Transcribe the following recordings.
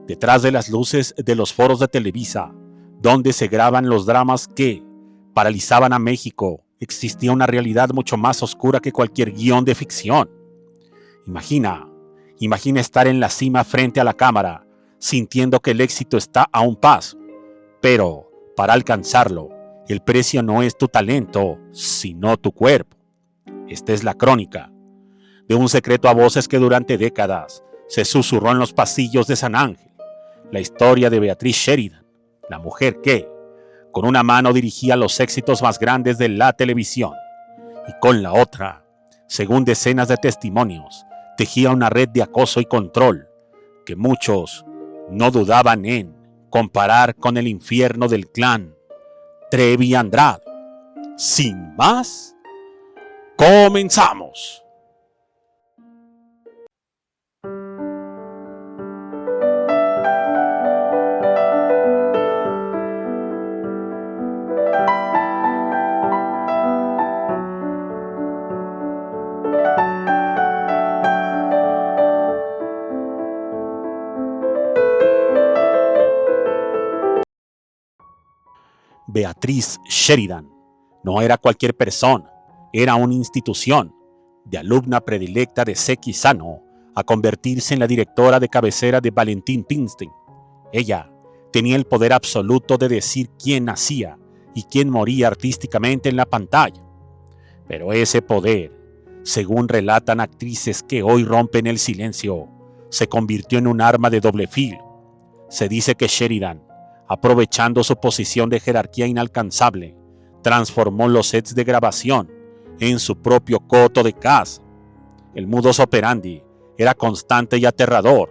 Detrás de las luces de los foros de Televisa, donde se graban los dramas que paralizaban a México, existía una realidad mucho más oscura que cualquier guión de ficción. Imagina estar en la cima frente a la cámara, sintiendo que el éxito está a un paso. Pero, para alcanzarlo, el precio no es tu talento, sino tu cuerpo. Esta es la crónica de un secreto a voces que durante décadas se susurró en los pasillos de San Ángel. La historia de Beatriz Sheridan, la mujer que, con una mano dirigía los éxitos más grandes de la televisión y con la otra, según decenas de testimonios, tejía una red de acoso y control que muchos no dudaban en comparar con el infierno del clan Trevi Andrade. Sin más, comenzamos. Beatriz Sheridan no era cualquier persona, era una institución, de alumna predilecta de Seki Sano a convertirse en la directora de cabecera de Valentín Pimstein. Ella tenía el poder absoluto de decir quién nacía y quién moría artísticamente en la pantalla. Pero ese poder, según relatan actrices que hoy rompen el silencio, se convirtió en un arma de doble filo. Se dice que Sheridan, aprovechando su posición de jerarquía inalcanzable, transformó los sets de grabación en su propio coto de caza. El modus operandi era constante y aterrador.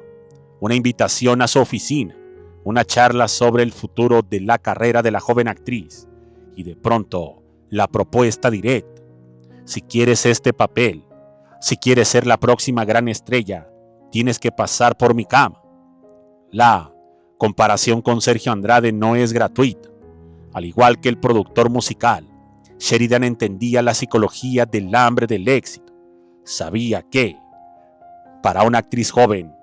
Una invitación a su oficina, una charla sobre el futuro de la carrera de la joven actriz y de pronto la propuesta directa. Si quieres este papel, si quieres ser la próxima gran estrella, tienes que pasar por mi cama. La comparación con Sergio Andrade no es gratuita. Al igual que el productor musical, Sheridan entendía la psicología del hambre del éxito. Sabía que, para una actriz joven,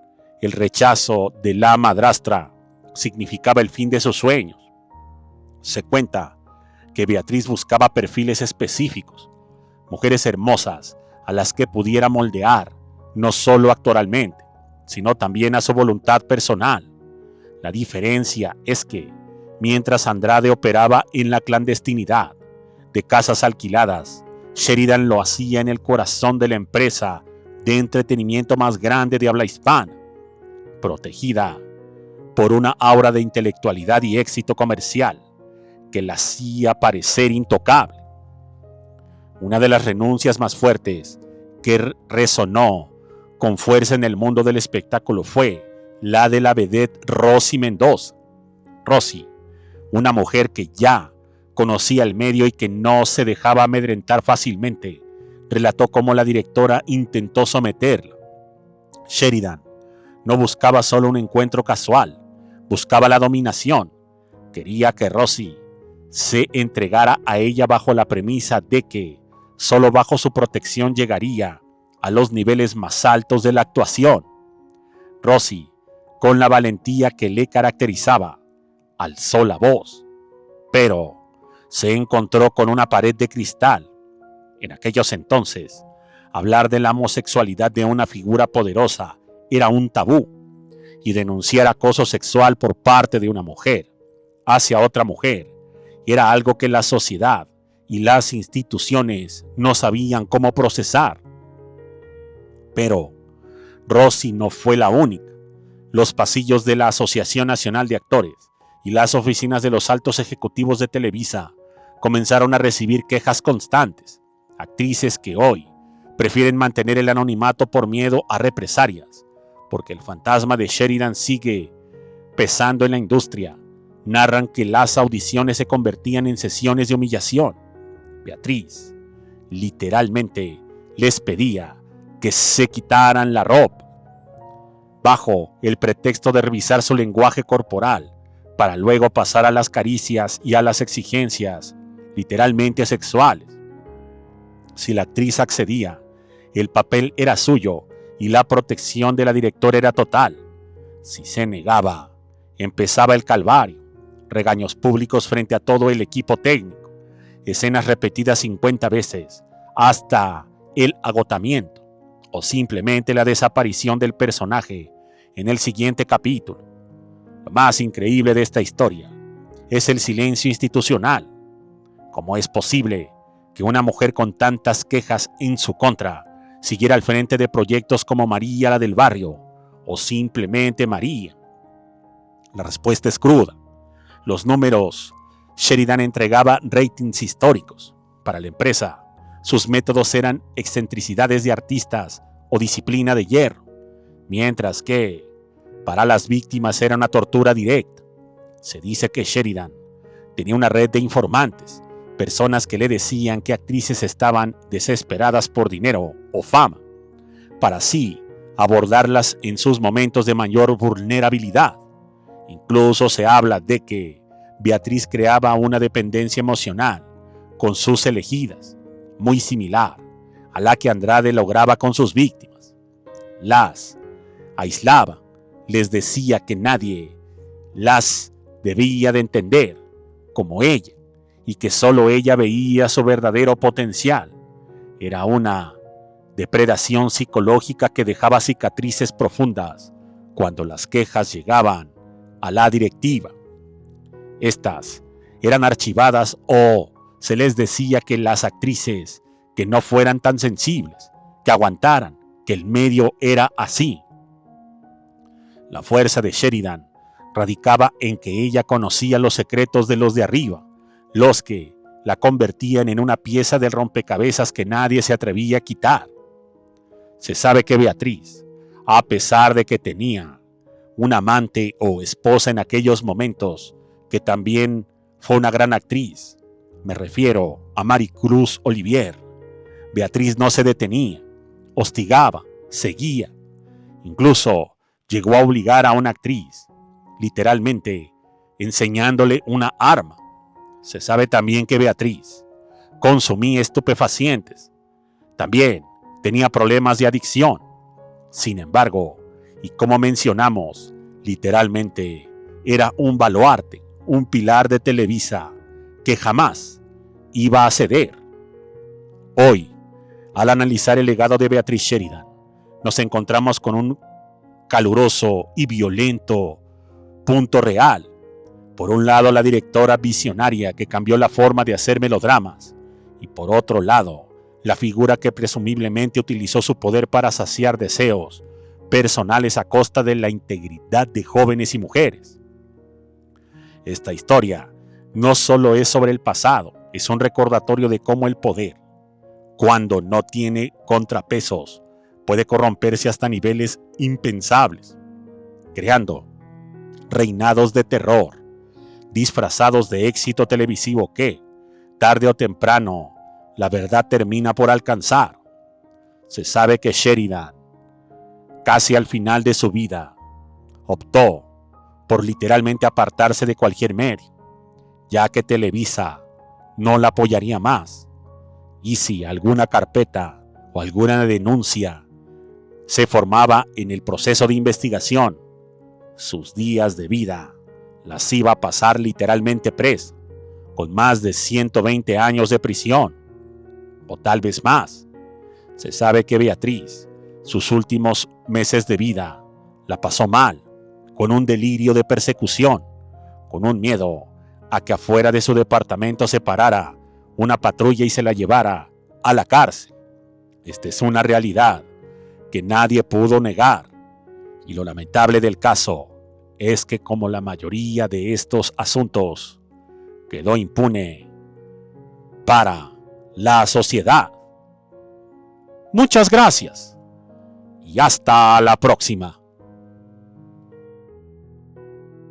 el rechazo de la madrastra significaba el fin de sus sueños. Se cuenta que Beatriz buscaba perfiles específicos, mujeres hermosas a las que pudiera moldear, no solo actoralmente, sino también a su voluntad personal. La diferencia es que, mientras Andrade operaba en la clandestinidad de casas alquiladas, Sheridan lo hacía en el corazón de la empresa de entretenimiento más grande de habla hispana, protegida por una aura de intelectualidad y éxito comercial que la hacía parecer intocable. Una de las renuncias más fuertes que resonó con fuerza en el mundo del espectáculo fue la de la vedette Rosy Mendoza. Rosy, una mujer que ya conocía el medio y que no se dejaba amedrentar fácilmente, relató cómo la directora intentó someterla. Sheridan no buscaba solo un encuentro casual, buscaba la dominación. Quería que Rosy se entregara a ella bajo la premisa de que solo bajo su protección llegaría a los niveles más altos de la actuación. Rosy, con la valentía que le caracterizaba, alzó la voz, pero se encontró con una pared de cristal. En aquellos entonces, hablar de la homosexualidad de una figura poderosa era un tabú, y denunciar acoso sexual por parte de una mujer hacia otra mujer era algo que la sociedad y las instituciones no sabían cómo procesar. Pero Rosy no fue la única. Los pasillos de la Asociación Nacional de Actores y las oficinas de los altos ejecutivos de Televisa comenzaron a recibir quejas constantes. Actrices que hoy prefieren mantener el anonimato por miedo a represalias, porque el fantasma de Sheridan sigue pesando en la industria. Narran que las audiciones se convertían en sesiones de humillación. Beatriz literalmente les pedía que se quitaran la ropa, bajo el pretexto de revisar su lenguaje corporal, para luego pasar a las caricias y a las exigencias literalmente sexuales. Si la actriz accedía, el papel era suyo y la protección de la directora era total. Si se negaba, empezaba el calvario, regaños públicos frente a todo el equipo técnico, escenas repetidas 50 veces hasta el agotamiento o simplemente la desaparición del personaje en el siguiente capítulo. Lo más increíble de esta historia es el silencio institucional. ¿Cómo es posible que una mujer con tantas quejas en su contra siguiera al frente de proyectos como María la del Barrio o simplemente María? La respuesta es cruda. Los números. Sheridan entregaba ratings históricos para la empresa. Sus métodos eran excentricidades de artistas o disciplina de hierro, mientras que para las víctimas era una tortura directa. Se dice que Sheridan tenía una red de informantes, personas que le decían que actrices estaban desesperadas por dinero o fama, para así abordarlas en sus momentos de mayor vulnerabilidad. Incluso se habla de que Beatriz creaba una dependencia emocional con sus elegidas, muy similar a la que Andrade lograba con sus víctimas. Las aislaba, les decía que nadie las debía de entender como ella y que solo ella veía su verdadero potencial. Era una depredación psicológica que dejaba cicatrices profundas cuando las quejas llegaban a la directiva. Estas eran archivadas o se les decía que las actrices que no fueran tan sensibles, que aguantaran, que el medio era así. La fuerza de Sheridan radicaba en que ella conocía los secretos de los de arriba, los que la convertían en una pieza del rompecabezas que nadie se atrevía a quitar. Se sabe que Beatriz, a pesar de que tenía una amante o esposa en aquellos momentos, que también fue una gran actriz, me refiero a Maricruz Olivier, Beatriz no se detenía, hostigaba, seguía, incluso llegó a obligar a una actriz, literalmente enseñándole una arma. Se sabe también que Beatriz consumía estupefacientes, también tenía problemas de adicción. Sin embargo, y como mencionamos, literalmente era un baluarte, un pilar de Televisa que jamás iba a ceder. Hoy, al analizar el legado de Beatriz Sheridan, nos encontramos con un caluroso y violento punto real. Por un lado, la directora visionaria que cambió la forma de hacer melodramas, y por otro lado, la figura que presumiblemente utilizó su poder para saciar deseos personales a costa de la integridad de jóvenes y mujeres. Esta historia no solo es sobre el pasado, es un recordatorio de cómo el poder, cuando no tiene contrapesos, puede corromperse hasta niveles impensables, creando reinados de terror, disfrazados de éxito televisivo que, tarde o temprano, la verdad termina por alcanzar. Se sabe que Sheridan, casi al final de su vida, optó por literalmente apartarse de cualquier medio, ya que Televisa no la apoyaría más. Y si alguna carpeta o alguna denuncia se formaba en el proceso de investigación, sus días de vida las iba a pasar literalmente presa, con más de 120 años de prisión, o tal vez más. Se sabe que Beatriz, sus últimos meses de vida, la pasó mal, con un delirio de persecución, con un miedo a que afuera de su departamento se parara una patrulla y se la llevara a la cárcel. Esta es una realidad que nadie pudo negar, y lo lamentable del caso es que, como la mayoría de estos asuntos, quedó impune para la sociedad. Muchas gracias y hasta la próxima.